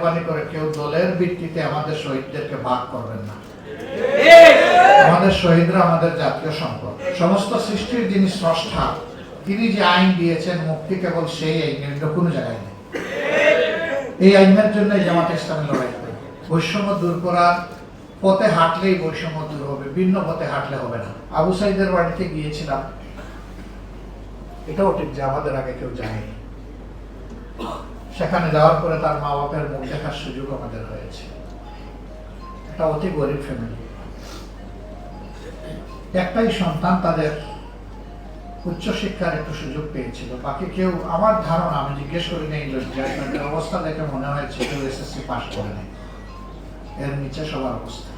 মেহেরবানি করে কেউ দলের ভিত্তিতে আমাদের শহীদদেরকে ভাগ করবেন না। আমাদের শহীদরা আমাদের জাতীয় সম্পদ। সমস্ত সৃষ্টির যিনি স্রষ্টা, তিনি যে আইন দিয়েছেন, মুক্তি কেবল সেই আইনের, কোনো জায়গায় নেই। এই আইনের জন্য জামাতে ইসলামী লড়াই করে। বৈষম্য দূর করার পথে হাঁটলেই বৈষম্য দূর হবে, ভিন্ন পথে হাঁটলে হবে না। আবু সাইদের বাড়িতে গিয়েছিলাম, এটাও ঠিক যে আমাদের আগে কেউ যায়নি। সেখানে যাওয়ার পরে তার মা বাপের মুখ দেখার সুযোগ আমাদের হয়েছে। এটা অতি গরিব ফ্যামিলি, একটাই সন্তান, তাদের উচ্চশিক্ষার একটু সুযোগ পেয়েছিল। বাকি কেউ, আমার ধারণা, আমি জিজ্ঞেস করি নেই, অবস্থা দেখে মনে হয়েছে কেউ এসএসসি পাস করে নেই, এর নিচে সবার অবস্থা।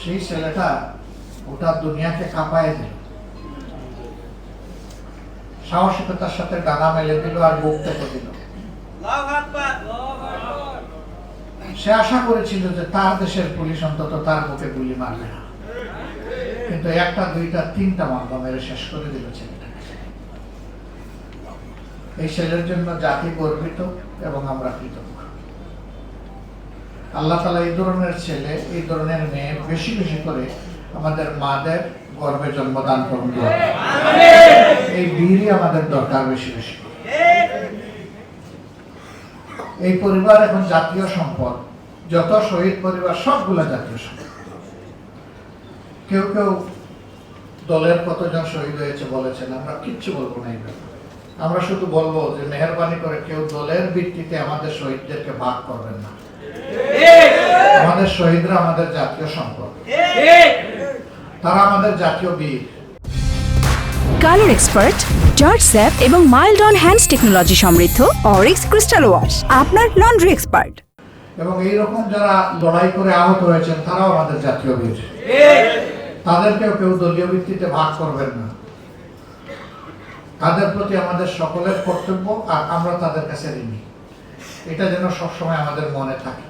সেই ছেলেটা গোটা দুনিয়াকে কাঁপায় দিল, সাহসিকতার সাথে ডানা মেলে দিল আর বুক পেতে দিল। সে আশা করেছিল যে তার দেশের পুলিশ অন্তত তার বুকে গুলি মারবে না, কিন্তু একটা, দুইটা, তিনটা মামলা মেরে শেষ করে দিল ছেলেটাকে। এই ছেলের জন্য জাতি গর্বিত এবং আমরা কৃতজ্ঞ। আল্লাহ তাআলা এই ধরনের ছেলে, এই ধরনের মেয়ে বেশি বেশি করে আমাদের মাদের গর্বে জন্মদান করুন। এই বীরই আমাদের দরকার বেশি বেশি। এই পরিবার এখন জাতীয় সম্পদ। যত শহীদ পরিবার সবগুলা জাতীয় সম্পদ। কেউ কেউ দলের কতজন শহীদ হয়েছে বলেছেন, আমরা কিচ্ছু বলবো না। আমরা শুধু বলবো যে মেহেরবানি করে কেউ দলের ভিত্তিতে আমাদের শহীদদেরকে ভাগ করবেন না। আমাদের শহীদরা আমাদের জাতীয় সম্পদ, তারা আমাদের জাতীয় বীর। কালার এক্সপার্ট, জর্জ স্যাপ এবং মাইল্ড অন হ্যান্ডস টেকনোলজি সমৃদ্ধ অরিক্স ক্রিস্টাল ওয়াশ আপনার লন্ড্রি এক্সপার্ট। এবং এইরকম যারা লড়াই করে আহত হয়েছেন, তারাও আমাদের জাতীয় বীর। তাদেরকেও কেউ দলীয় ভিত্তিতে ভাগ করবেন না। তাদের প্রতি আমাদের সকলের কর্তব্য, আর আমরা তাদের কাছে ঋণী। এটা যেন সবসময় আমাদের মনে থাকে।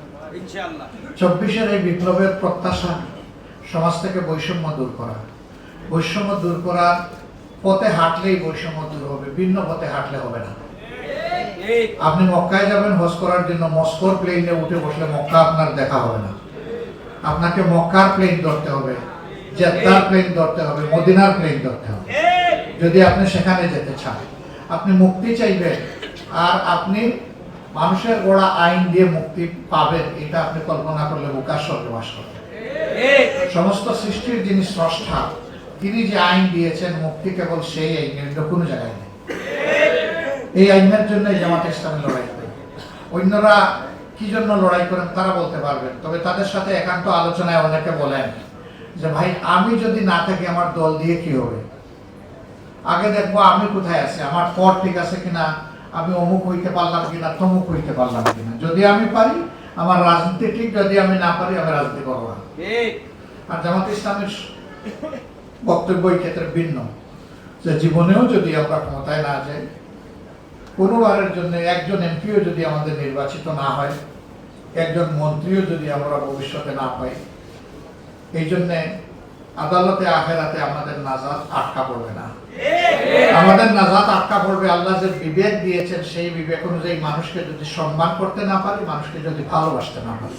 24-এর এই বিপ্লবের প্রত্যাশা সমাজ থেকে বৈষম্য দূর করা। বৈষম্য দূর করার পথে হাঁটলেই বৈষম্য দূর হবে, ভিন্ন পথে হাঁটলে হবে না। আপনি মক্কায় যাবেন হজ করার জন্য, মস্কোর প্লেনে উঠে বসলে মক্কা আপনার দেখা হবে না। আপনাকে মক্কার প্লেন ধরতে হবে, জেদ্দার প্লেন ধরতে হবে, মদিনার প্লেন ধরতে হবে যদি আপনি সেখানে যেতে চান। আপনি মুক্তি চাইবেন, আর আপনি মানুষের গড়া আইন দিয়ে মুক্তি পাবেন, এটা আপনি কল্পনা করলে বুকার স্বর্গে বাস করবেন। সমস্ত সৃষ্টির যিনি স্রষ্টা, তিনি যে আইন দিয়েছেন, মুক্তি কেবল সেই আইনের, কোনো জায়গায় নেই। এই আইনের জন্য জামাতে ইসলামী লড়াই করে। অন্যরা কি জন্য লড়াই করেন তারা বলতে পারবেন, তবে তাদের সাথে একান্ত আলোচনায় অনেকে বলেন যে ভাই, আমি যদি না থাকি আমার দল দিয়ে কি হবে? আগে দেখবো আমি কোথায় আছি, আমার পথ ঠিক আছে কিনা, আমি অমুক হইতে পারলাম কিনা, তমুক হইতে পারলাম কিনা। যদি আমি পারি আমার রাজনীতি ঠিক, যদি আমি না পারি আমি রাজনীতি করবো না। আর জামাতে ইসলামের বক্তব্য এই ক্ষেত্রে ভিন্ন, যে জীবনেও যদি আমরা ক্ষমতায় না যাই, কোনোবারের জন্য একজন এমপিও যদি আমাদের নির্বাচিত না হয়, একজন মন্ত্রীও যদি আমরা ভবিষ্যতে না পাই, এই জন্যে আদালতে আখেরাতে আমাদের নাজাত আটকা পড়বে না। আমাদের নাজাত আটকা পড়বে আল্লাহ যে বিবেক দিয়েছেন, সেই বিবেক অনুযায়ী মানুষকে যদি সম্মান করতে না পারি, মানুষকে যদি ভালোবাসতে না পারি।